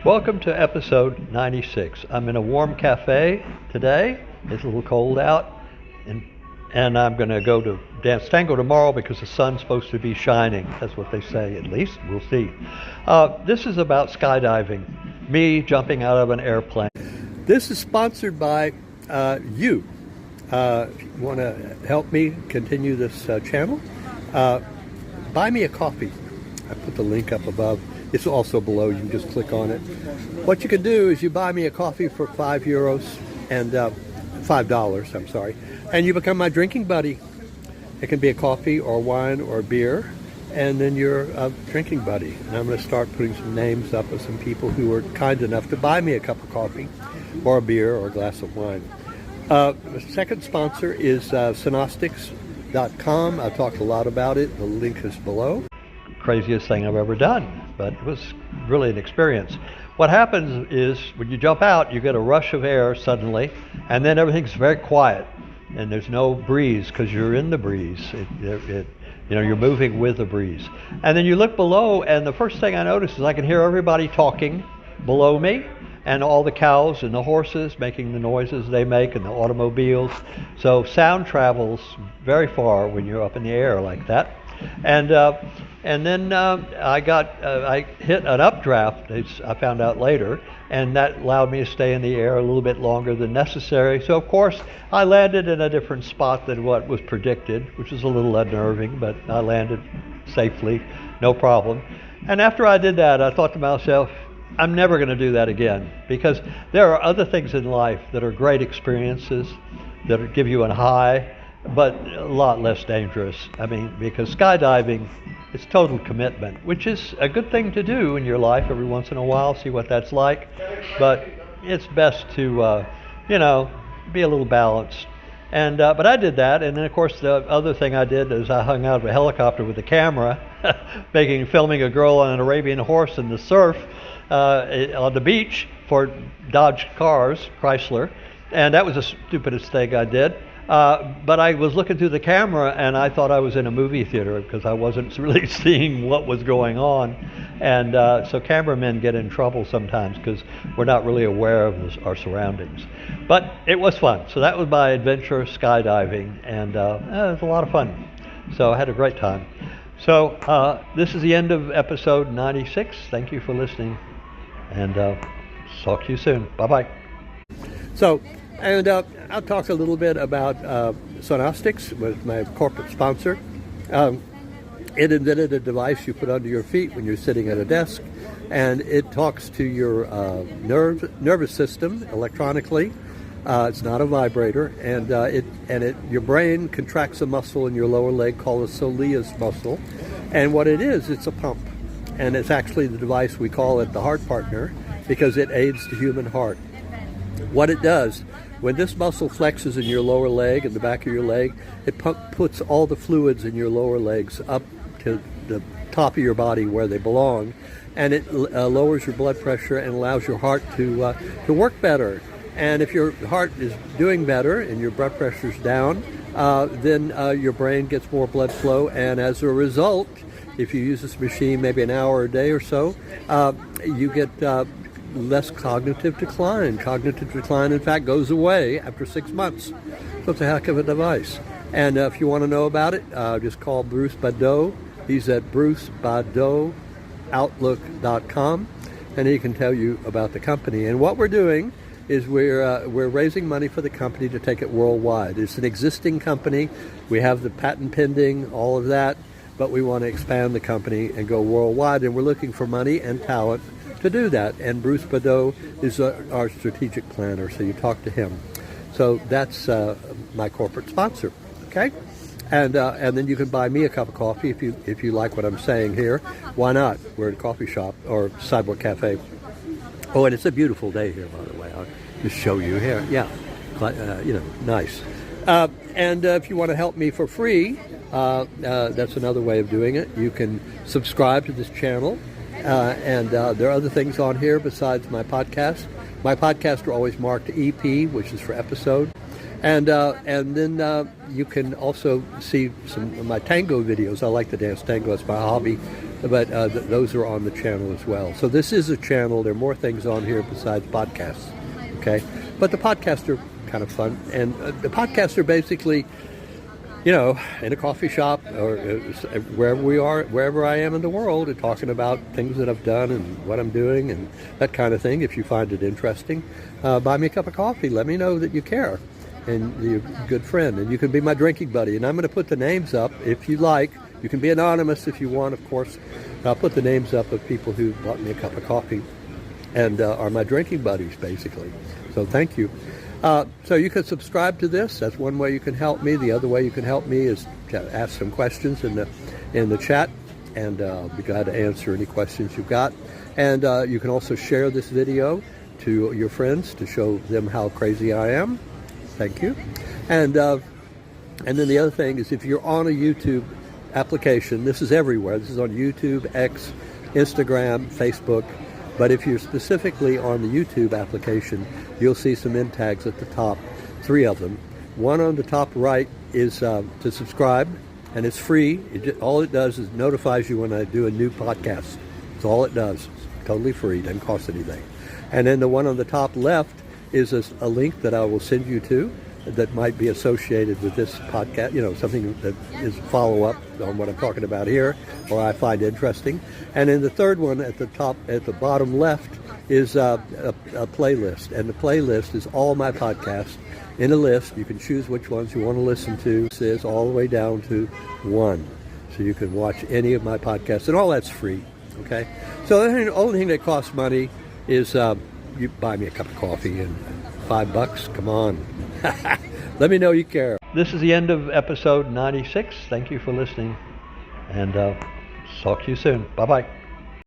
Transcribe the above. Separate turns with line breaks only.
Welcome to episode 96. I'm in a warm cafe today. It's a little cold out, and I'm going to go to dance tango tomorrow because the sun's supposed to be shining. That's what they say, at least. We'll see. This is about skydiving, me jumping out of an airplane. This is sponsored by you. If you want to help me continue this channel, buy me a coffee. I put the link up above. It's also below. You can just click on it. What you can do is you buy me a coffee for €5 and $5, I'm sorry, and you become my drinking buddy. It can be a coffee or wine or beer, and then you're a drinking buddy. And I'm going to start putting some names up of some people who were kind enough to buy me a cup of coffee or a beer or a glass of wine. The second sponsor is Synostics.com. I've talked a lot about it. The link is below. Craziest thing I've ever done, but it was really an experience. What happens is when you jump out, you get a rush of air suddenly, and then everything's very quiet, and there's no breeze because you're in the breeze. You're moving with the breeze. And then you look below, and the first thing I notice is I can hear everybody talking below me, and all the cows and the horses making the noises they make, and the automobiles. So sound travels very far when you're up in the air like that. And then I hit an updraft, I found out later, and that allowed me to stay in the air a little bit longer than necessary. So of course I landed in a different spot than what was predicted, which was a little unnerving, but I landed safely, no problem. And after I did that, I thought to myself, I'm never going to do that again, because there are other things in life that are great experiences that give you a high, but a lot less dangerous. I mean, because skydiving, it's total commitment, which is a good thing to do in your life every once in a while, see what that's like. But it's best to, be a little balanced. And but I did that, and then of course the other thing I did is I hung out of a helicopter with a camera, filming a girl on an Arabian horse in the surf on the beach for Dodge cars, Chrysler, and that was the stupidest thing I did. But I was looking through the camera and I thought I was in a movie theater because I wasn't really seeing what was going on. And so cameramen get in trouble sometimes because we're not really aware of our surroundings. But it was fun. So that was my adventure skydiving, and it was a lot of fun. So I had a great time. So this is the end of episode 96. Thank you for listening, and talk to you soon. Bye-bye. And I'll talk a little bit about Synostics, with my corporate sponsor. It invented a device you put under your feet when you're sitting at a desk, and it talks to your nervous system electronically. It's not a vibrator, and your brain contracts a muscle in your lower leg called the soleus muscle. And what it is, it's a pump, and it's actually the device we call it the heart partner because it aids the human heart. What it does, when this muscle flexes in your lower leg and the back of your leg, it puts all the fluids in your lower legs up to the top of your body where they belong, and it lowers your blood pressure and allows your heart to work better. And if your heart is doing better and your blood pressure's down, then your brain gets more blood flow, and as a result, if you use this machine maybe an hour a day or so, you get less cognitive decline. Cognitive decline, in fact, goes away after 6 months. So it's a heck of a device. And if you want to know about it, just call Bruce Badeau. He's at brucebadeauoutlook.com, and he can tell you about the company. And what we're doing is we're raising money for the company to take it worldwide. It's an existing company. We have the patent pending, all of that, but we want to expand the company and go worldwide, and we're looking for money and talent to do that. And Bruce Badeau is our strategic planner, so you talk to him. So that's my corporate sponsor, okay? And then you can buy me a cup of coffee if you like what I'm saying here. Why not? We're at a coffee shop or sidewalk cafe. Oh, and it's a beautiful day here, by the way. I'll just show you here. Yeah, nice. And if you want to help me for free, that's another way of doing it. You can subscribe to this channel. And there are other things on here besides my podcast. My podcasts are always marked EP, which is for episode. And then you can also see some of my tango videos. I like to dance tango. It's my hobby. but those are on the channel as well. So this is a channel. There are more things on here besides podcasts, okay? But the podcasts are kind of fun, and the podcasts are basically, you know, in a coffee shop or wherever I am in the world, and talking about things that I've done and what I'm doing and that kind of thing. If you find it interesting, buy me a cup of coffee. Let me know that you care and you're a good friend, and you can be my drinking buddy. And I'm going to put the names up if you like. You can be anonymous if you want, of course. I'll put the names up of people who bought me a cup of coffee and are my drinking buddies, basically. So thank you. So you can subscribe to this. That's one way you can help me. The other way you can help me is to ask some questions in the chat, and I'll be glad to answer any questions you've got. And you can also share this video to your friends to show them how crazy I am. Thank you. And then the other thing is, if you're on a YouTube application, this is everywhere. This is on YouTube, X, Instagram, Facebook. But if you're specifically on the YouTube application, you'll see some end tags at the top, 3 of them. One on the top right is to subscribe, and it's free. All it does is notifies you when I do a new podcast. That's all it does. It's totally free, doesn't cost anything. And then the one on the top left is a link that I will send you to that might be associated with this podcast, you know, something that is follow-up on what I'm talking about here, or I find interesting. And then the third one at the top, at the bottom left, is a playlist. And the playlist is all my podcasts in a list. You can choose which ones you want to listen to. It says all the way down to 1. So you can watch any of my podcasts, and all that's free, okay? So the only thing that costs money is you buy me a cup of coffee, and $5, come on. Let me know you care. This is the end of episode 96. Thank you for listening, and talk to you soon. Bye-bye.